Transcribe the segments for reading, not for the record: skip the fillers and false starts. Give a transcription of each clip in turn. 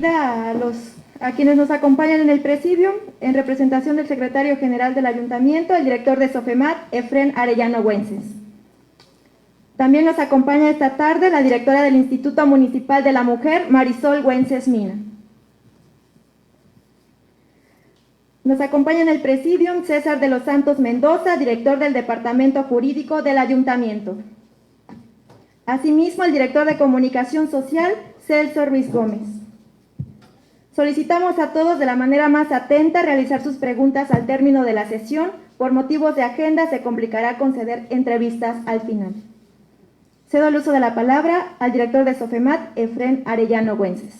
bienvenida a quienes nos acompañan en el presidium, en representación del secretario general del Ayuntamiento, el director de Sofemat, Efrén Arellano Güences. También nos acompaña esta tarde la directora del Instituto Municipal de la Mujer, Marisol Güences Mina. Nos acompaña en el presidium César de los Santos Mendoza, director del Departamento Jurídico del Ayuntamiento. Asimismo, el director de Comunicación Social, Celso Ruiz Gómez. Solicitamos a todos de la manera más atenta realizar sus preguntas al término de la sesión. Por motivos de agenda se complicará conceder entrevistas al final. Cedo el uso de la palabra al director de Sofemat, Efrén Arellano Güences.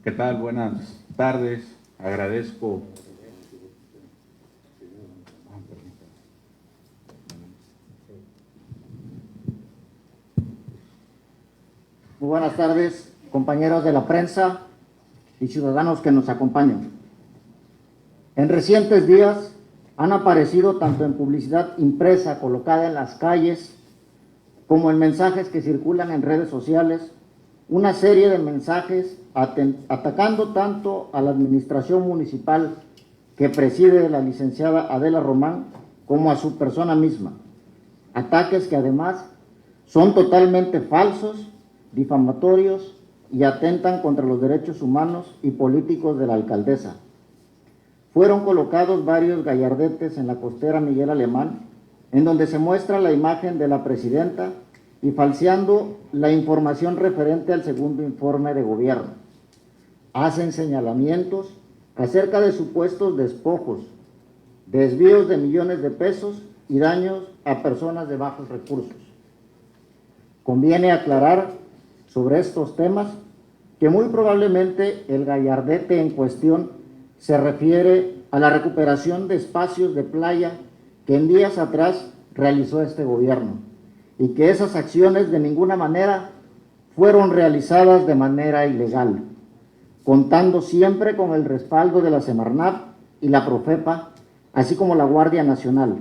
¿Qué tal? Buenas tardes. Agradezco Muy buenas tardes, compañeros de la prensa y ciudadanos que nos acompañan. En recientes días han aparecido tanto en publicidad impresa colocada en las calles como en mensajes que circulan en redes sociales una serie de mensajes atacando tanto a la administración municipal que preside la licenciada Adela Román como a su persona misma. Ataques que además son totalmente falsos, difamatorios y atentan contra los derechos humanos y políticos de la alcaldesa. Fueron colocados varios gallardetes en la costera Miguel Alemán, en donde se muestra la imagen de la presidenta y falseando la información referente al segundo informe de gobierno. Hacen señalamientos acerca de supuestos despojos, desvíos de millones de pesos y daños a personas de bajos recursos. Conviene aclarar sobre estos temas que muy probablemente el gallardete en cuestión se refiere a la recuperación de espacios de playa que en días atrás realizó este gobierno y que esas acciones de ninguna manera fueron realizadas de manera ilegal, contando siempre con el respaldo de la Semarnat y la Profepa, así como la Guardia Nacional,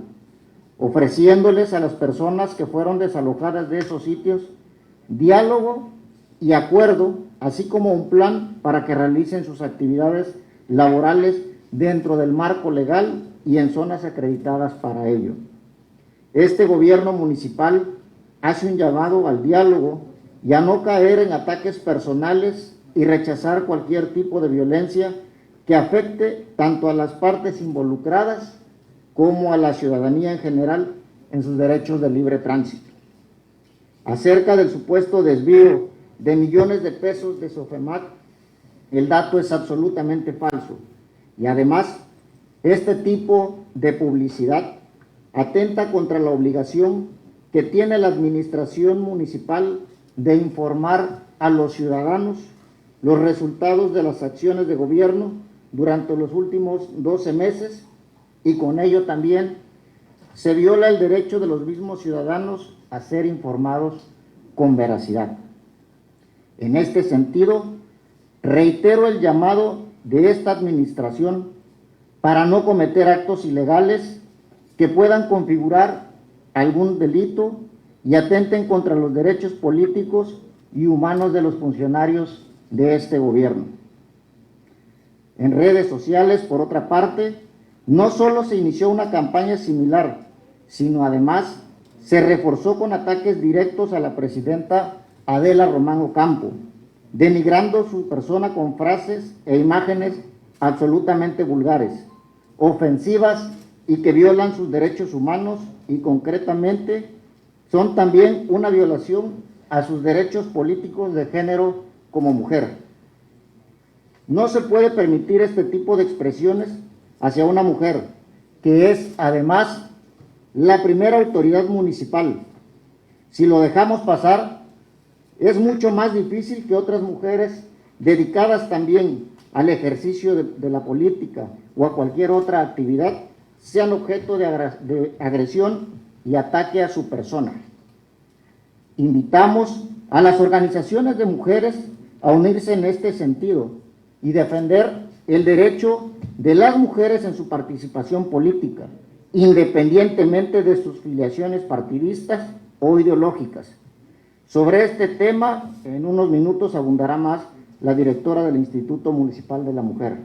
ofreciéndoles a las personas que fueron desalojadas de esos sitios diálogo y acuerdo, así como un plan para que realicen sus actividades laborales dentro del marco legal y en zonas acreditadas para ello. Este gobierno municipal hace un llamado al diálogo y a no caer en ataques personales y rechazar cualquier tipo de violencia que afecte tanto a las partes involucradas como a la ciudadanía en general en sus derechos de libre tránsito. Acerca del supuesto desvío de millones de pesos de Sofemat, el dato es absolutamente falso y además este tipo de publicidad atenta contra la obligación que tiene la administración municipal de informar a los ciudadanos los resultados de las acciones de gobierno durante los últimos 12 meses y con ello también se viola el derecho de los mismos ciudadanos a ser informados con veracidad. En este sentido, reitero el llamado de esta administración para no cometer actos ilegales que puedan configurar algún delito y atenten contra los derechos políticos y humanos de los funcionarios de este gobierno. En redes sociales, por otra parte, no solo se inició una campaña similar, sino además se reforzó con ataques directos a la presidenta Adela Román Ocampo, denigrando su persona con frases e imágenes absolutamente vulgares, ofensivas y que violan sus derechos humanos y concretamente son también una violación a sus derechos políticos de género como mujer. No se puede permitir este tipo de expresiones hacia una mujer, que es además la primera autoridad municipal. Si lo dejamos pasar, es mucho más difícil que otras mujeres dedicadas también al ejercicio de la política o a cualquier otra actividad sean objeto de agresión y ataque a su persona. Invitamos a las organizaciones de mujeres a unirse en este sentido y defender el derecho de las mujeres en su participación política, independientemente de sus filiaciones partidistas o ideológicas. Sobre este tema, en unos minutos abundará más la directora del Instituto Municipal de la Mujer.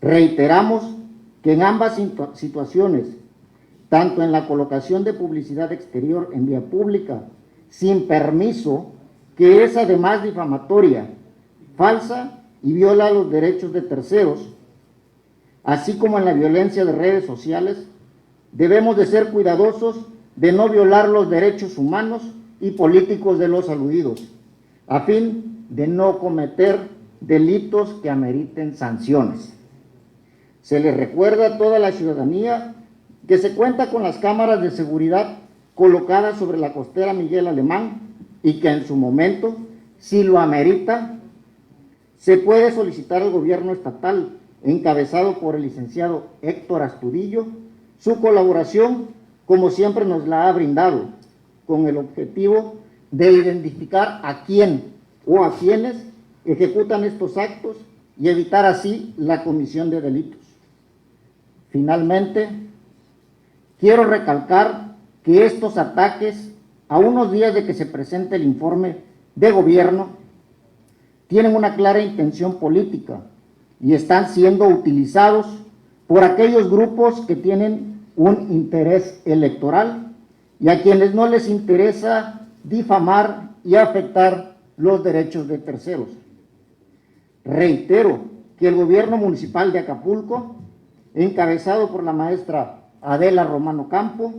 Reiteramos que en ambas situaciones, tanto en la colocación de publicidad exterior en vía pública, sin permiso, que es además difamatoria, falsa y viola los derechos de terceros, así como en la violencia de redes sociales, debemos de ser cuidadosos de no violar los derechos humanos y políticos de los aludidos, a fin de no cometer delitos que ameriten sanciones. Se les recuerda a toda la ciudadanía que se cuenta con las cámaras de seguridad colocadas sobre la costera Miguel Alemán y que en su momento, si lo amerita, se puede solicitar al gobierno estatal, encabezado por el licenciado Héctor Astudillo, su colaboración, como siempre nos la ha brindado, con el objetivo de identificar a quién o a quienes ejecutan estos actos y evitar así la comisión de delitos. Finalmente, quiero recalcar que estos ataques, a unos días de que se presente el informe de gobierno, tienen una clara intención política y están siendo utilizados por aquellos grupos que tienen un interés electoral y a quienes no les interesa difamar y afectar los derechos de terceros. Reitero que el gobierno municipal de Acapulco, encabezado por la maestra Adela Romano Campo,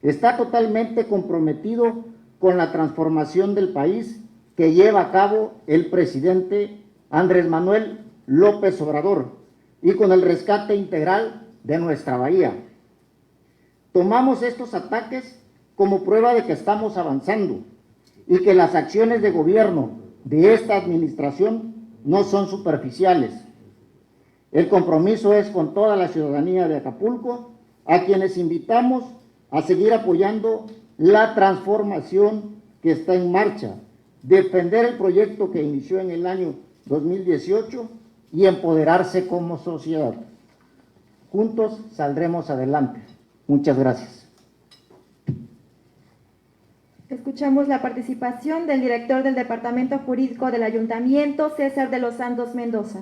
está totalmente comprometido con la transformación del país que lleva a cabo el presidente Andrés Manuel López Obrador y con el rescate integral de nuestra bahía. Tomamos estos ataques como prueba de que estamos avanzando y que las acciones de gobierno de esta administración no son superficiales. El compromiso es con toda la ciudadanía de Acapulco, a quienes invitamos a seguir apoyando la transformación que está en marcha, defender el proyecto que inició en el año 2018 y empoderarse como sociedad. Juntos saldremos adelante. Muchas gracias. Escuchamos la participación del director del Departamento Jurídico del Ayuntamiento, César de los Santos Mendoza.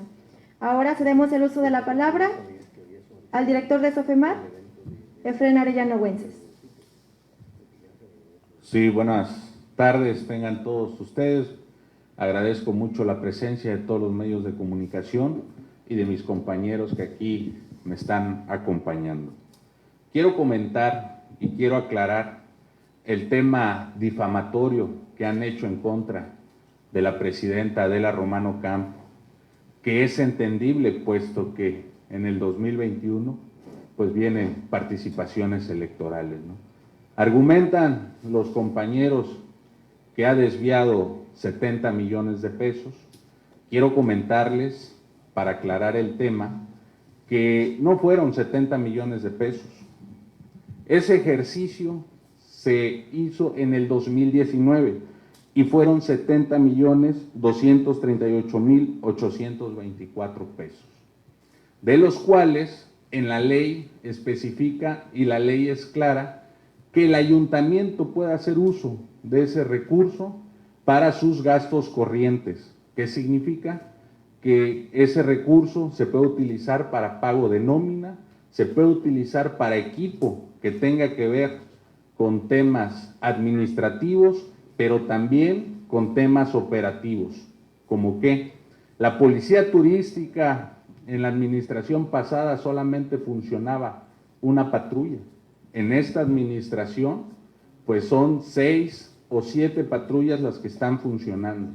Ahora cedemos el uso de la palabra al director de SOFEMAT, Efrén Arellano Güences. Sí, buenas tardes, tengan todos ustedes. Agradezco mucho la presencia de todos los medios de comunicación y de mis compañeros que aquí me están acompañando. Quiero comentar y quiero aclarar el tema difamatorio que han hecho en contra de la presidenta Adela Romano Campo, que es entendible puesto que en el 2021 pues vienen participaciones electorales, ¿no? Argumentan los compañeros que ha desviado 70 millones de pesos. Quiero comentarles, para aclarar el tema, que no fueron 70 millones de pesos. Ese ejercicio se hizo en el 2019 y fueron 70.238.824 pesos, de los cuales en la ley especifica y la ley es clara que el ayuntamiento puede hacer uso de ese recurso para sus gastos corrientes. ¿Qué significa? Que ese recurso se puede utilizar para pago de nómina, se puede utilizar para equipo que tenga que ver con temas administrativos, pero también con temas operativos, como que la policía turística en la administración pasada solamente funcionaba una patrulla. En esta administración, pues son 6 o 7 patrullas las que están funcionando.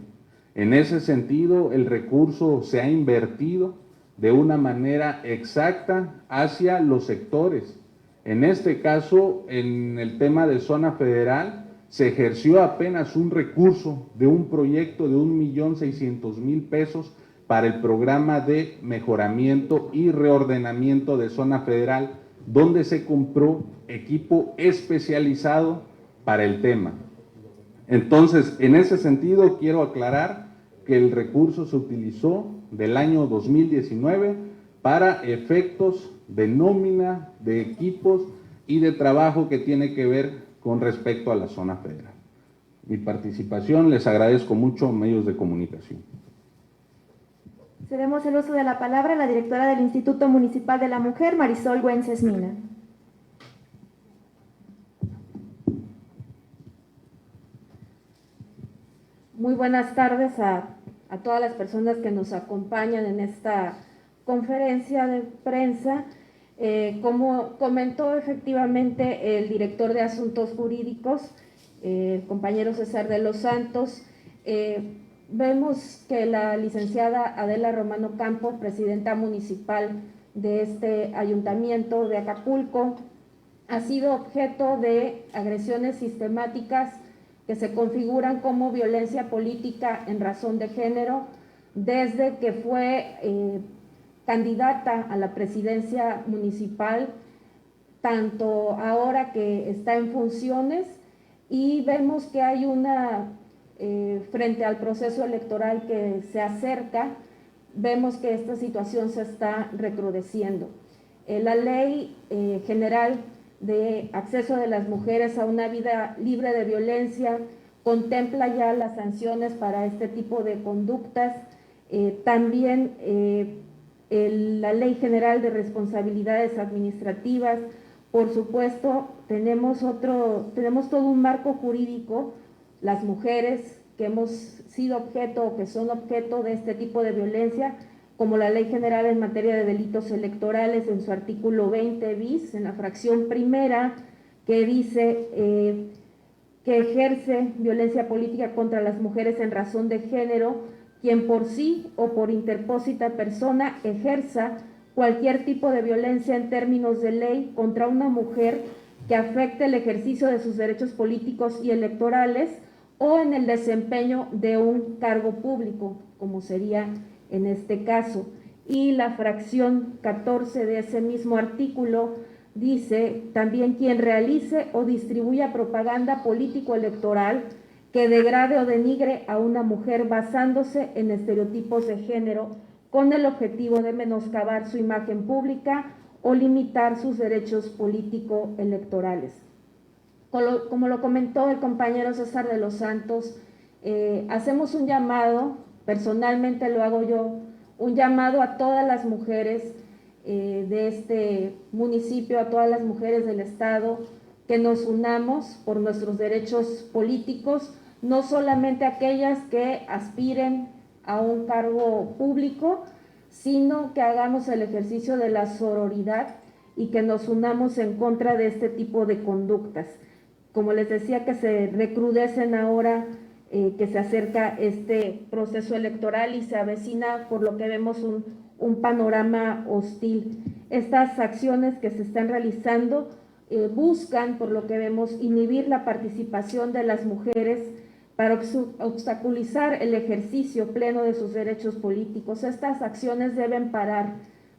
En ese sentido, el recurso se ha invertido de una manera exacta hacia los sectores. En este caso, en el tema de zona federal, se ejerció apenas un recurso de un proyecto de 1.600.000 pesos para el programa de mejoramiento y reordenamiento de zona federal, donde se compró equipo especializado para el tema. Entonces, en ese sentido, quiero aclarar que el recurso se utilizó del año 2019 para efectos de nómina, de equipos y de trabajo que tiene que ver con respecto a la zona federal. Mi participación, les agradezco mucho, medios de comunicación. Cedemos el uso de la palabra a la directora del Instituto Municipal de la Mujer, Marisol Güences Mina. Muy buenas tardes a todas las personas que nos acompañan en esta conferencia de prensa. Como comentó efectivamente el director de Asuntos Jurídicos, el compañero César de los Santos, vemos que la licenciada Adela Romano Campos, presidenta municipal de este ayuntamiento de Acapulco, ha sido objeto de agresiones sistemáticas que se configuran como violencia política en razón de género desde que fue candidata a la presidencia municipal, tanto ahora que está en funciones, y vemos que hay una, frente al proceso electoral que se acerca, vemos que esta situación se está recrudeciendo. La ley general de acceso de las mujeres a una vida libre de violencia contempla ya las sanciones para este tipo de conductas. También la Ley General de Responsabilidades Administrativas. Por supuesto, tenemos todo un marco jurídico, las mujeres que hemos sido objeto o que son objeto de este tipo de violencia, como la Ley General en materia de delitos electorales en su artículo 20 bis, en la fracción primera, que dice que ejerce violencia política contra las mujeres en razón de género quien por sí o por interpósita persona ejerza cualquier tipo de violencia en términos de ley contra una mujer que afecte el ejercicio de sus derechos políticos y electorales o en el desempeño de un cargo público, como sería en este caso. Y la fracción 14 de ese mismo artículo dice también quien realice o distribuya propaganda político-electoral que degrade o denigre a una mujer basándose en estereotipos de género con el objetivo de menoscabar su imagen pública o limitar sus derechos político-electorales. Como lo comentó el compañero César de los Santos, hacemos un llamado, personalmente lo hago yo, un llamado a todas las mujeres de este municipio, a todas las mujeres del estado, que nos unamos por nuestros derechos políticos, no solamente aquellas que aspiren a un cargo público, sino que hagamos el ejercicio de la sororidad y que nos unamos en contra de este tipo de conductas. Como les decía, que se recrudecen ahora que se acerca este proceso electoral y se avecina, por lo que vemos, un panorama hostil. Estas acciones que se están realizando buscan, por lo que vemos, inhibir la participación de las mujeres para obstaculizar el ejercicio pleno de sus derechos políticos. Estas acciones deben parar,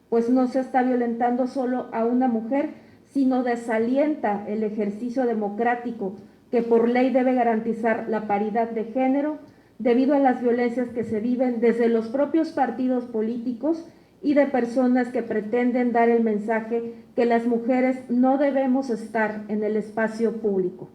pues no se está violentando solo a una mujer, sino desalienta el ejercicio democrático que por ley debe garantizar la paridad de género debido a las violencias que se viven desde los propios partidos políticos y de personas que pretenden dar el mensaje que las mujeres no debemos estar en el espacio público.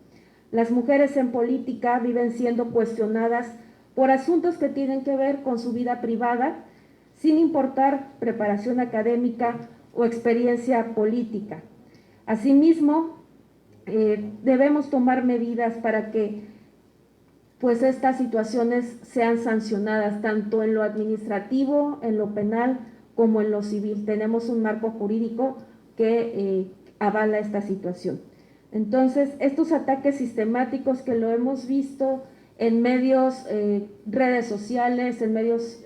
Las mujeres en política viven siendo cuestionadas por asuntos que tienen que ver con su vida privada, sin importar preparación académica o experiencia política. Asimismo, debemos tomar medidas para que pues estas situaciones sean sancionadas tanto en lo administrativo, en lo penal, como en lo civil. Tenemos un marco jurídico que avala esta situación. Entonces, estos ataques sistemáticos que lo hemos visto en medios, redes sociales, en medios,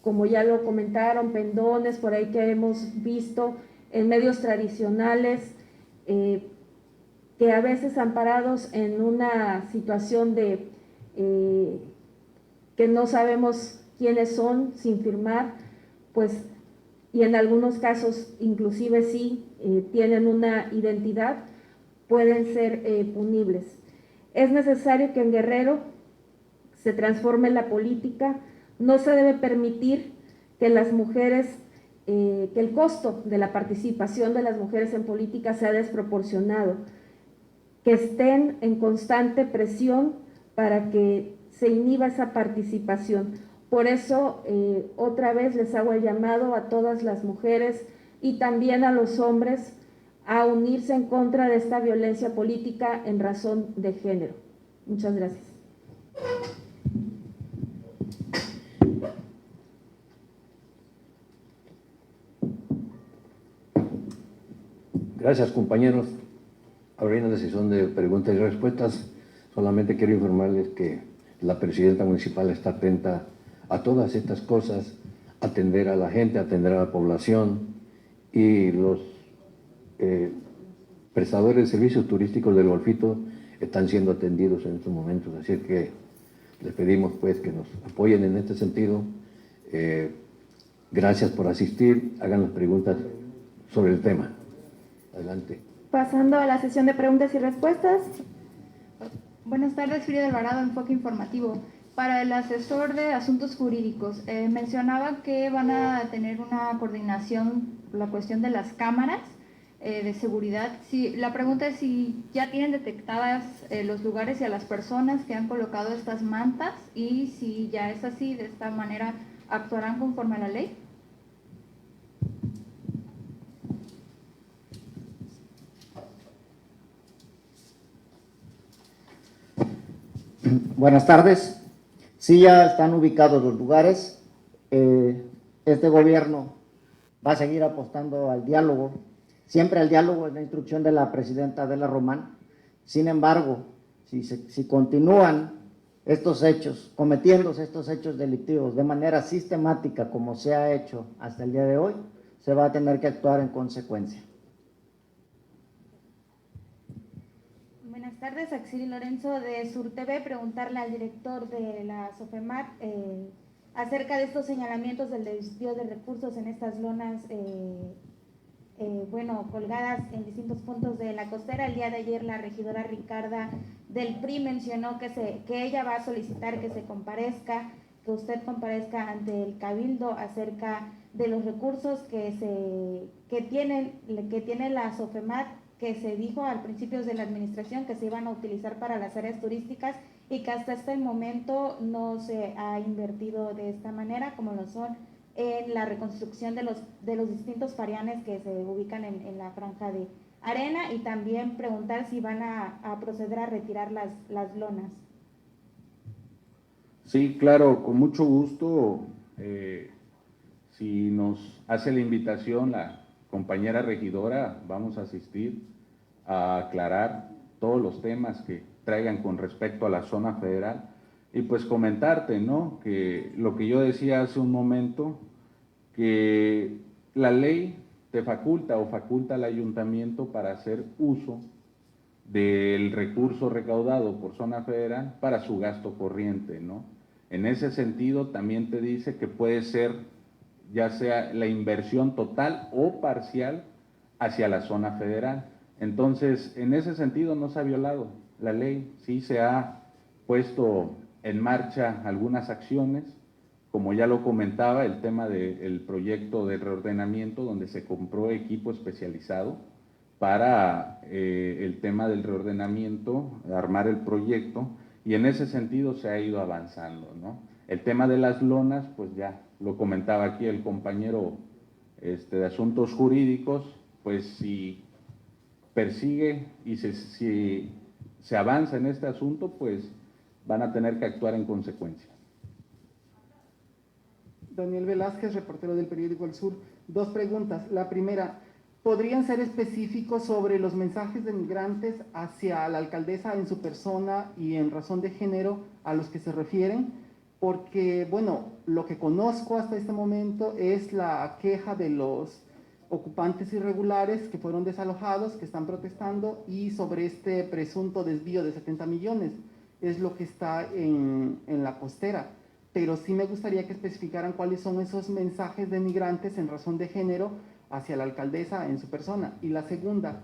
como ya lo comentaron, pendones, por ahí que hemos visto, en medios tradicionales, que a veces amparados en una situación de que no sabemos quiénes son sin firmar, pues, y en algunos casos inclusive sí tienen una identidad, pueden ser punibles. Es necesario que en Guerrero se transforme la política, no se debe permitir que las mujeres, que el costo de la participación de las mujeres en política sea desproporcionado, que estén en constante presión para que se inhiba esa participación. Por eso, otra vez les hago el llamado a todas las mujeres y también a los hombres a unirse en contra de esta violencia política en razón de género. Muchas gracias. Gracias, compañeros. Abriendo la sesión de preguntas y respuestas, solamente quiero informarles que la presidenta municipal está atenta a todas estas cosas, atender a la gente, atender a la población, y los prestadores de servicios turísticos del Golfito están siendo atendidos en estos momentos, así que les pedimos pues que nos apoyen en este sentido. Gracias por asistir, hagan las preguntas sobre el tema. Adelante. Pasando a la sesión de preguntas y respuestas. Buenas tardes, Frida Alvarado, Enfoque Informativo. Para el asesor de asuntos jurídicos, mencionaba que van a tener una coordinación, la cuestión de las cámaras de seguridad. Sí, la pregunta es si ya tienen detectadas los lugares y a las personas que han colocado estas mantas, y si ya es así, de esta manera actuarán conforme a la ley. Buenas tardes. Sí, ya están ubicados los lugares. Este gobierno va a seguir apostando al diálogo. Siempre el diálogo es la instrucción de la presidenta Adela Román. Sin embargo, si continúan estos hechos, cometiéndose estos hechos delictivos de manera sistemática como se ha hecho hasta el día de hoy, se va a tener que actuar en consecuencia. Buenas tardes, Axiri Lorenzo de Sur TV. Preguntarle al director de la SOFEMAT acerca de estos señalamientos del desvío de recursos en estas lonas, colgadas en distintos puntos de la costera. El día de ayer la regidora Ricarda del PRI mencionó que ella va a solicitar que usted comparezca ante el Cabildo acerca de los recursos que tiene la SOFEMAT, que se dijo al principio de la administración que se iban a utilizar para las áreas turísticas, y que hasta este momento no se ha invertido de esta manera, como lo son en la reconstrucción de los distintos farianes que se ubican en la franja de arena, y también preguntar si van a proceder a retirar las lonas. Sí, claro, con mucho gusto. Si nos hace la invitación la compañera regidora, vamos a asistir a aclarar todos los temas que traigan con respecto a la zona federal, y pues comentarte, ¿no?, que lo que yo decía hace un momento, que la ley te faculta al ayuntamiento para hacer uso del recurso recaudado por zona federal para su gasto corriente, ¿no? En ese sentido también te dice que puede ser ya sea la inversión total o parcial hacia la zona federal. Entonces, en ese sentido no se ha violado la ley, sí se ha puesto en marcha algunas acciones, como ya lo comentaba, el tema del proyecto de reordenamiento, donde se compró equipo especializado para el tema del reordenamiento, armar el proyecto, y en ese sentido se ha ido avanzando, ¿no? El tema de las lonas, pues ya lo comentaba aquí el compañero de Asuntos Jurídicos, pues si persigue y si se avanza en este asunto, pues van a tener que actuar en consecuencia. Daniel Velázquez, reportero del periódico El Sur. Dos preguntas. La primera, ¿podrían ser específicos sobre los mensajes denigrantes hacia la alcaldesa en su persona y en razón de género a los que se refieren? Porque, bueno, lo que conozco hasta este momento es la queja de los ocupantes irregulares que fueron desalojados, que están protestando, y sobre este presunto desvío de 70 millones. Es lo que está en la costera. Pero sí me gustaría que especificaran cuáles son esos mensajes denigrantes en razón de género hacia la alcaldesa en su persona. Y la segunda,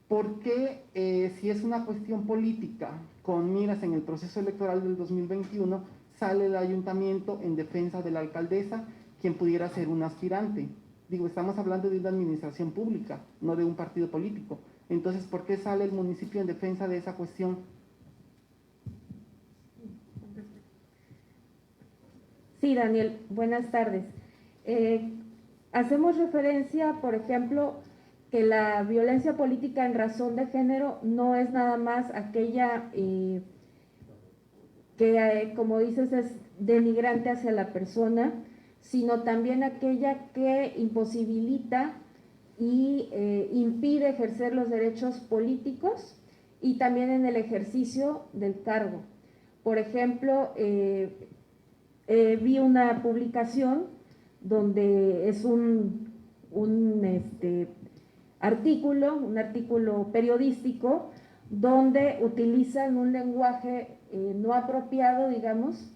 ¿por qué si es una cuestión política con miras en el proceso electoral del 2021, sale el ayuntamiento en defensa de la alcaldesa, quien pudiera ser un aspirante? Digo, estamos hablando de una administración pública, no de un partido político. Entonces, ¿por qué sale el municipio en defensa de esa cuestión? Sí, Daniel, buenas tardes. Hacemos referencia, por ejemplo, que la violencia política en razón de género no es nada más aquella que, como dices, es denigrante hacia la persona, sino también aquella que imposibilita y impide ejercer los derechos políticos y también en el ejercicio del cargo. Por ejemplo, vi una publicación donde es un artículo periodístico donde utilizan un lenguaje no apropiado, digamos,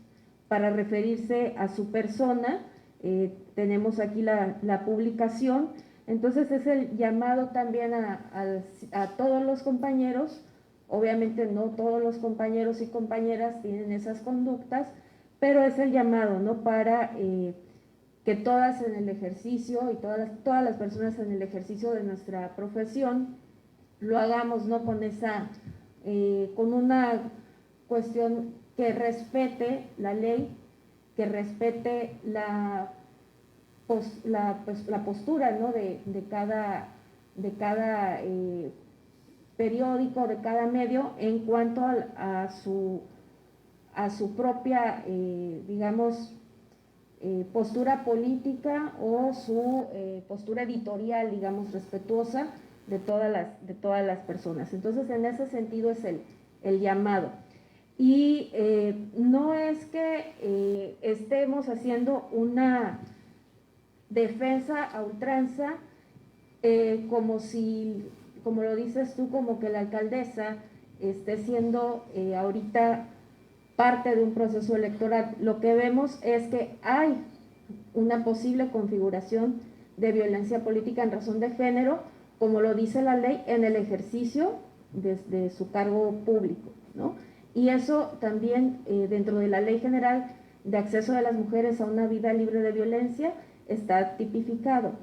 para referirse a su persona. Tenemos aquí la publicación. Entonces es el llamado también a todos los compañeros. Obviamente no todos los compañeros y compañeras tienen esas conductas, pero es el llamado, ¿no?, para que todas en el ejercicio y todas las personas en el ejercicio de nuestra profesión lo hagamos, ¿no?, con una cuestión que respete la ley, que respete la postura, ¿no?, de cada periódico, de cada medio, en cuanto a su propia, digamos, postura política o su postura editorial, digamos, respetuosa de todas las personas. Entonces, en ese sentido es el llamado. Y no es que estemos haciendo una defensa a ultranza, como lo dices tú, como que la alcaldesa esté siendo ahorita parte de un proceso electoral. Lo que vemos es que hay una posible configuración de violencia política en razón de género, como lo dice la ley, en el ejercicio de su cargo público, ¿no? Y eso también dentro de la Ley General de Acceso de las Mujeres a una Vida Libre de Violencia está tipificado.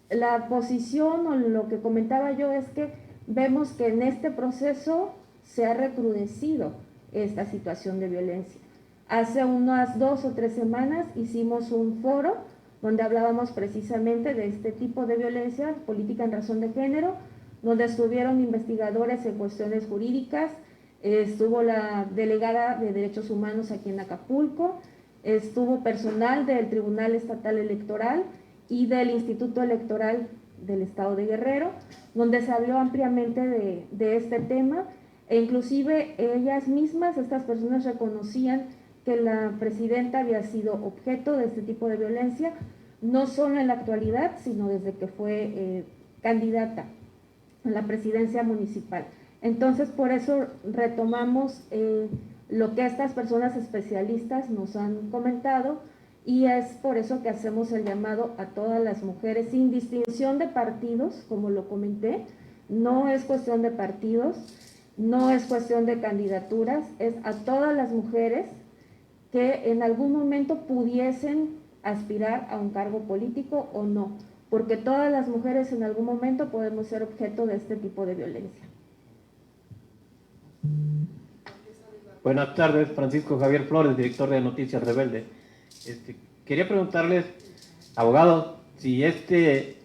La posición o lo que comentaba yo es que vemos que en este proceso se ha recrudecido esta situación de violencia. Hace unas 2 o 3 semanas hicimos un foro donde hablábamos precisamente de este tipo de violencia política en razón de género, donde estuvieron investigadores en cuestiones jurídicas, estuvo la delegada de Derechos Humanos aquí en Acapulco, estuvo personal del Tribunal Estatal Electoral y del Instituto Electoral del Estado de Guerrero, donde se habló ampliamente de este tema, e inclusive ellas mismas, estas personas, reconocían que la presidenta había sido objeto de este tipo de violencia, no solo en la actualidad, sino desde que fue candidata a la presidencia municipal. Entonces, por eso retomamos lo que estas personas especialistas nos han comentado, y es por eso que hacemos el llamado a todas las mujeres, sin distinción de partidos, como lo comenté. No es cuestión de partidos, no es cuestión de candidaturas, es a todas las mujeres que en algún momento pudiesen aspirar a un cargo político o no, porque todas las mujeres en algún momento podemos ser objeto de este tipo de violencia. Buenas tardes, Francisco Javier Flores, director de Noticias Rebelde. Quería preguntarles, abogado, si este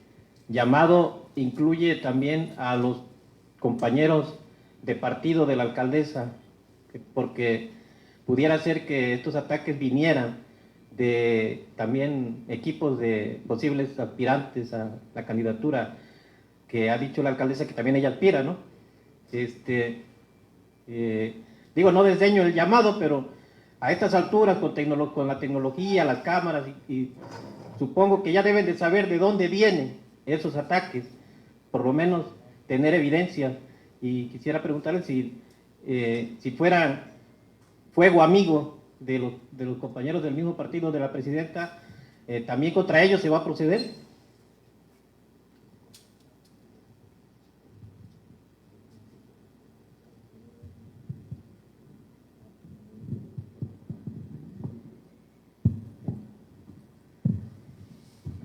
llamado incluye también a los compañeros de partido de la alcaldesa, porque pudiera ser que estos ataques vinieran de también equipos de posibles aspirantes a la candidatura, que ha dicho la alcaldesa que también ella aspira, ¿no? Digo, no desdeño el llamado, pero a estas alturas, con la tecnología, las cámaras, y supongo que ya deben de saber de dónde vienen esos ataques, por lo menos tener evidencia. Y quisiera preguntarle si fueran fuego amigo de los compañeros del mismo partido de la presidenta, ¿también contra ellos se va a proceder?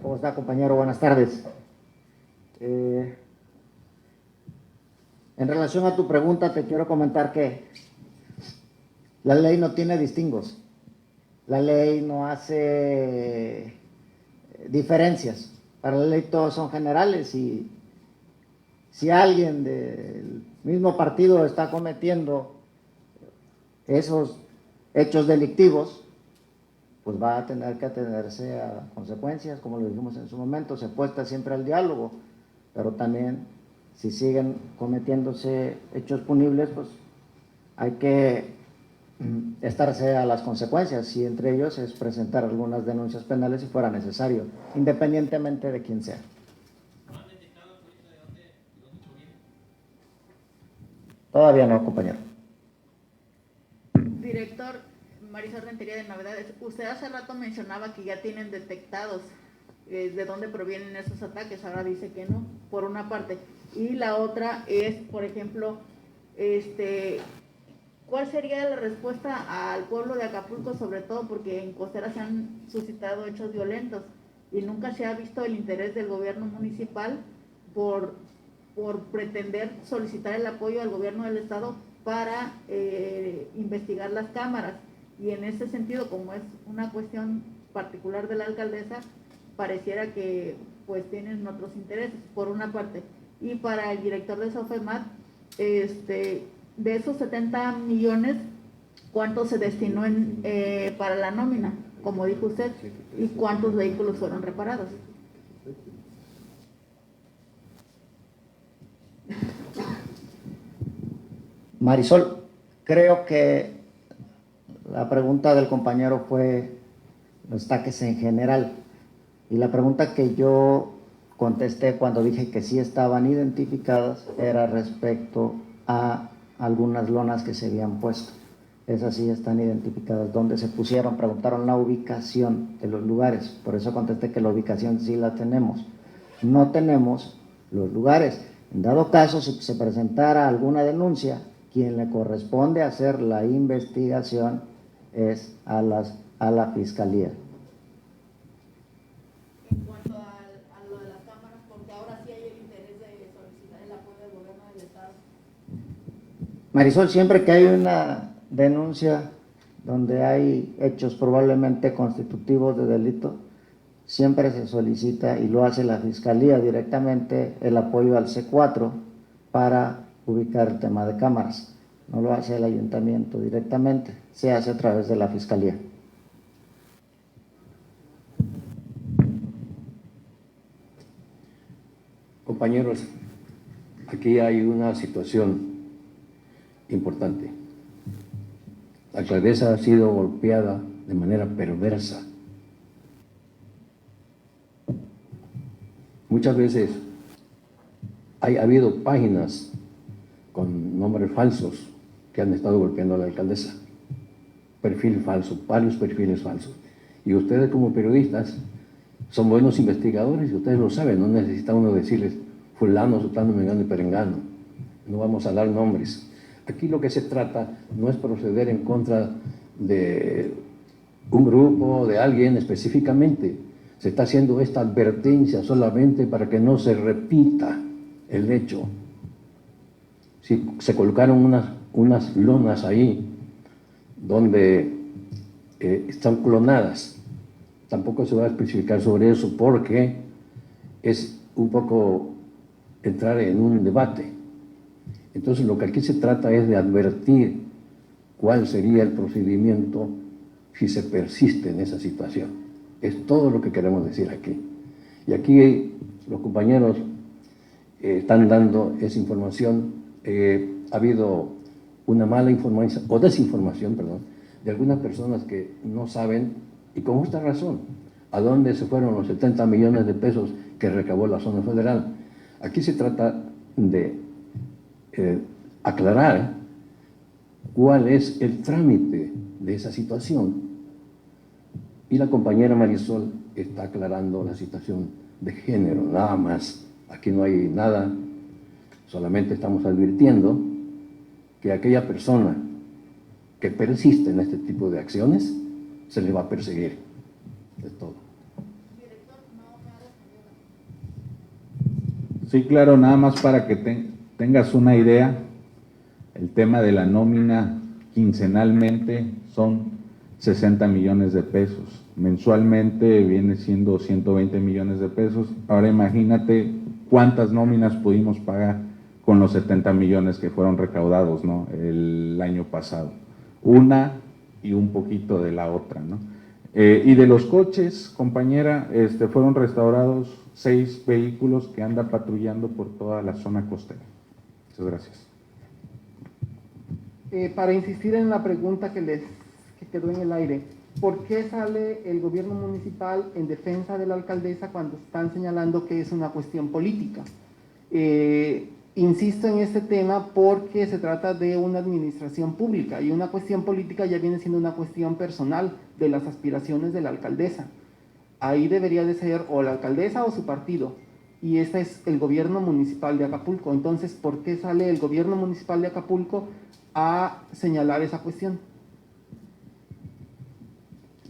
¿Cómo está, compañero? Buenas tardes. En relación a tu pregunta, te quiero comentar que la ley no tiene distingos. la ley no hace diferencias. Para la ley todos son generales y si alguien del mismo partido está cometiendo esos hechos delictivos, pues va a tener que atenerse a consecuencias, como lo dijimos en su momento, se apuesta siempre al diálogo, pero también si siguen cometiéndose hechos punibles, pues hay que estarse a las consecuencias, y entre ellos es presentar algunas denuncias penales si fuera necesario, independientemente de quién sea. Todavía no, compañero. Director, Marisol Rentería de Novedades, usted hace rato mencionaba que ya tienen detectados de dónde provienen esos ataques, ahora dice que no, por una parte. Y la otra es, por ejemplo, ¿cuál sería la respuesta al pueblo de Acapulco, sobre todo porque en Costera se han suscitado hechos violentos y nunca se ha visto el interés del gobierno municipal por pretender solicitar el apoyo al gobierno del estado para investigar las cámaras? Y en ese sentido, como es una cuestión particular de la alcaldesa, pareciera que pues tienen otros intereses, por una parte. Y para el director de Sofemat, de esos 70 millones, ¿cuánto se destinó para la nómina, como dijo usted? ¿Y cuántos vehículos fueron reparados? Marisol, creo que la pregunta del compañero fue los ataques en general, y la pregunta que yo contesté cuando dije que sí estaban identificadas era respecto a algunas lonas que se habían puesto. Esas sí están identificadas, dónde se pusieron, preguntaron la ubicación de los lugares, por eso contesté que la ubicación sí la tenemos. No tenemos los lugares. En dado caso, si se presentara alguna denuncia, quien le corresponde hacer la investigación es a la Fiscalía. En cuanto a lo de las cámaras, porque ahora sí hay el interés de solicitar el apoyo del gobierno del estado. Marisol, siempre que hay una denuncia donde hay hechos probablemente constitutivos de delito, siempre se solicita, y lo hace la Fiscalía directamente, el apoyo al C4 para ubicar el tema de cámaras. No lo hace el ayuntamiento directamente, se hace a través de la Fiscalía. Compañeros, aquí hay una situación importante. La alcaldesa ha sido golpeada de manera perversa. Muchas veces ha habido páginas con nombres falsos que han estado golpeando a la alcaldesa. Perfil falso, varios perfiles falsos. Y ustedes como periodistas son buenos investigadores y ustedes lo saben, no necesita uno decirles fulano, sultano, mengano y perengano. No vamos a dar nombres. Aquí lo que se trata no es proceder en contra de un grupo, de alguien específicamente. Se está haciendo esta advertencia solamente para que no se repita el hecho. Si se colocaron unas lonas ahí donde están clonadas, tampoco se va a especificar sobre eso porque es un poco entrar en un debate. Entonces lo que aquí se trata es de advertir cuál sería el procedimiento si se persiste en esa situación. Es todo lo que queremos decir aquí. Y aquí los compañeros están dando esa información. Ha habido una mala información, o desinformación, perdón, de algunas personas que no saben, y con justa razón, a dónde se fueron los 70 millones de pesos que recabó la zona federal. Aquí se trata de aclarar cuál es el trámite de esa situación. Y la compañera Marisol está aclarando la situación de género, nada más. Aquí no hay nada, solamente estamos advirtiendo que aquella persona que persiste en este tipo de acciones se le va a perseguir. Es todo. Sí, claro, nada más para que tengas una idea, el tema de la nómina quincenalmente son 60 millones de pesos. Mensualmente viene siendo 120 millones de pesos. Ahora imagínate cuántas nóminas pudimos pagar con los 70 millones que fueron recaudados, ¿no?, el año pasado. Una y un poquito de la otra, ¿no? Y de los coches, compañera, fueron restaurados 6 vehículos que andan patrullando por toda la zona costera. Muchas gracias. Para insistir en la pregunta que quedó en el aire, ¿por qué sale el gobierno municipal en defensa de la alcaldesa cuando están señalando que es una cuestión política? Insisto en este tema porque se trata de una administración pública y una cuestión política ya viene siendo una cuestión personal de las aspiraciones de la alcaldesa. Ahí debería de ser o la alcaldesa o su partido, y este es el gobierno municipal de Acapulco. Entonces, ¿por qué sale el gobierno municipal de Acapulco a señalar esa cuestión?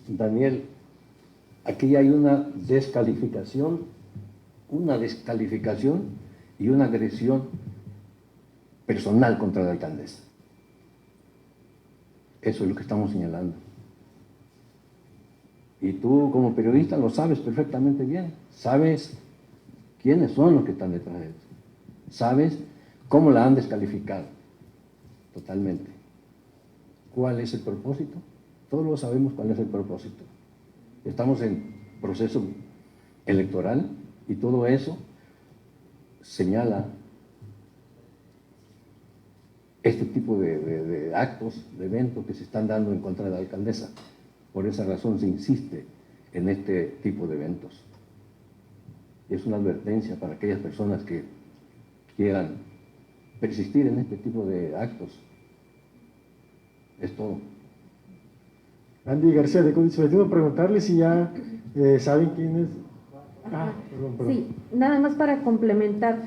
Daniel, aquí hay una descalificación y una agresión personal contra la alcaldesa. Eso es lo que estamos señalando. Y tú como periodista lo sabes perfectamente bien. Sabes quiénes son los que están detrás de eso. Sabes cómo la han descalificado totalmente. ¿Cuál es el propósito? Todos lo sabemos cuál es el propósito. Estamos en proceso electoral y todo eso señala este tipo de actos, de eventos que se están dando en contra de la alcaldesa. Por esa razón se insiste en este tipo de eventos. Es una advertencia para aquellas personas que quieran persistir en este tipo de actos. Es todo. Andy García de Códice Penal, preguntarle si ya saben quién es. Perdón. Sí, nada más para complementar.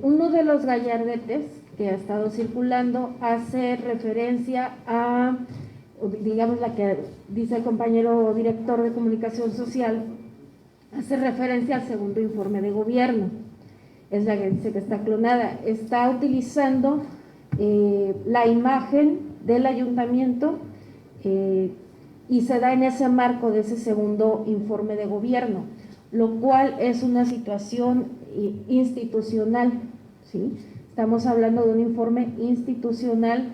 Uno de los gallardetes que ha estado circulando hace referencia a, digamos, la que dice el compañero director de comunicación social, hace referencia al segundo informe de gobierno. Es la que dice que está clonada. Está utilizando la imagen del ayuntamiento y se da en ese marco de ese segundo informe de gobierno, lo cual es una situación institucional, ¿sí? Estamos hablando de un informe institucional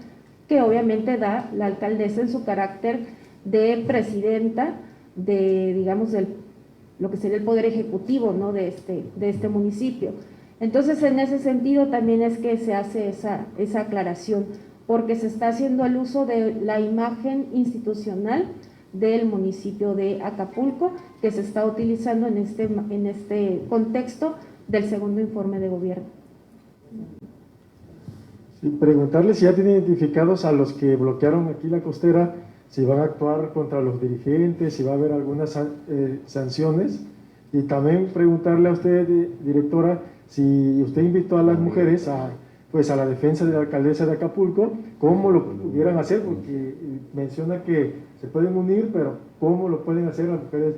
que obviamente da la alcaldesa en su carácter de presidenta de, digamos, lo que sería el poder ejecutivo, ¿no?, de este municipio. Entonces, en ese sentido también es que se hace esa aclaración, porque se está haciendo el uso de la imagen institucional del municipio de Acapulco, que se está utilizando en este contexto del segundo informe de gobierno. Sí, preguntarle si ya tienen identificados a los que bloquearon aquí la costera, si van a actuar contra los dirigentes, si va a haber algunas sanciones, y también preguntarle a usted, directora, si usted invitó a las mujeres a la defensa de la alcaldesa de Acapulco, ¿cómo lo pudieran hacer? Porque menciona que se pueden unir, pero ¿cómo lo pueden hacer las mujeres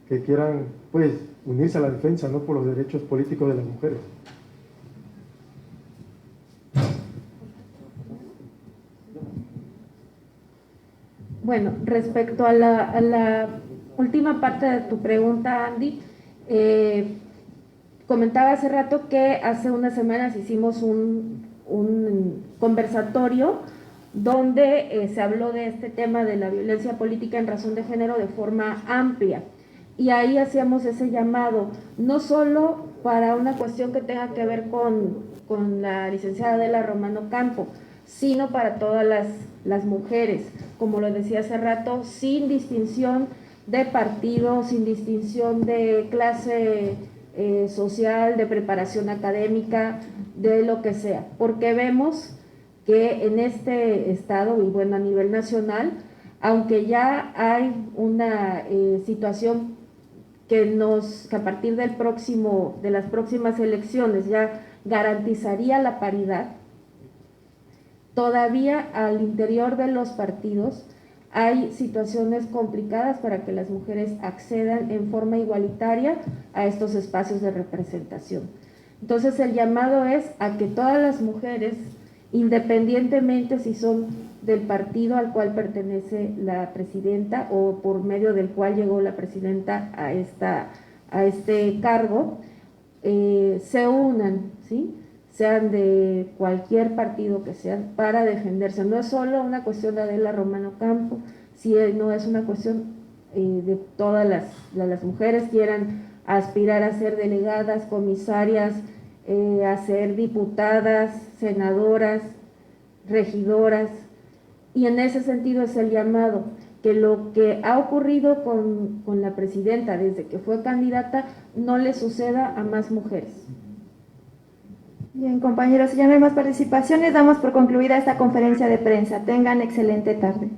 que quieran, pues, unirse a la defensa, ¿no?, por los derechos políticos de las mujeres? Bueno, respecto a la última parte de tu pregunta, Andy, comentaba hace rato que hace unas semanas hicimos un conversatorio donde se habló de este tema de la violencia política en razón de género de forma amplia, y ahí hacíamos ese llamado, no solo para una cuestión que tenga que ver con la licenciada Adela Romano Campo, sino para todas las mujeres, como lo decía hace rato, sin distinción de partido, sin distinción de clase social, de preparación académica, de lo que sea, porque vemos que en este estado, y bueno, a nivel nacional, aunque ya hay una situación que a partir de las próximas elecciones ya garantizaría la paridad, todavía al interior de los partidos hay situaciones complicadas para que las mujeres accedan en forma igualitaria a estos espacios de representación. Entonces, el llamado es a que todas las mujeres, independientemente si son del partido al cual pertenece la presidenta o por medio del cual llegó la presidenta a este cargo, se unan, ¿sí? Sean de cualquier partido que sean, para defenderse. No es solo una cuestión de Adela Romano Campo, no es una cuestión de todas las mujeres quieran aspirar a ser delegadas, comisarias, a ser diputadas, senadoras, regidoras, y en ese sentido es el llamado, que lo que ha ocurrido con la presidenta desde que fue candidata no le suceda a más mujeres. Bien, compañeros, si ya no hay más participaciones, damos por concluida esta conferencia de prensa. Tengan excelente tarde.